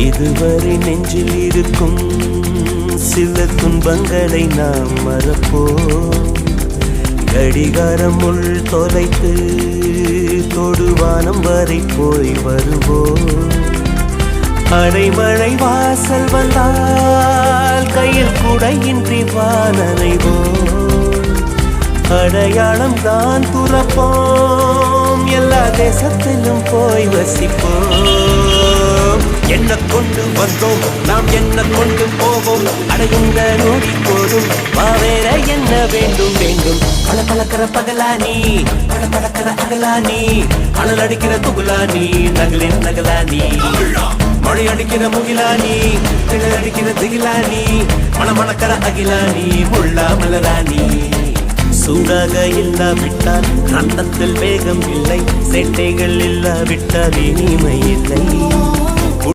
இதுவரை நெஞ்சில் இருக்கும் சில துன்பங்களை நாம் மறப்போம். கடிகாரம் உள் தொலைத்து தொடுவானம் வரை போய் வருவோம். அடைமழை வாசல் வந்தால் கையில் குடையின்றி வானனைவோம். அடையாளம் தான் துறப்போம், எல்லா தேசத்திலும் போய் வசிப்போம். என்ன கொண்டு வந்தோம் நாம் என்ன கொண்டு போவோம், அடையுங்க நோடி போதும் வா வேற என்ன வேண்டும் வேண்டும். பல பழக்கிற பகலானி பல பழக்கிற அகலானி, அனல் அடிக்கிற துகுலானி நகலின் நகலானி, மழை அடிக்கிற முகிலானி கிளர் அடிக்கிற திகிலானி, மணமணக்கிற அகிலானி முள்ளா மலராணி. சூடாக இல்லாவிட்டால் ரத்தத்தில் வேகம் இல்லை, சேட்டைகள் இல்லாவிட்டால் இனிமை இல்லை.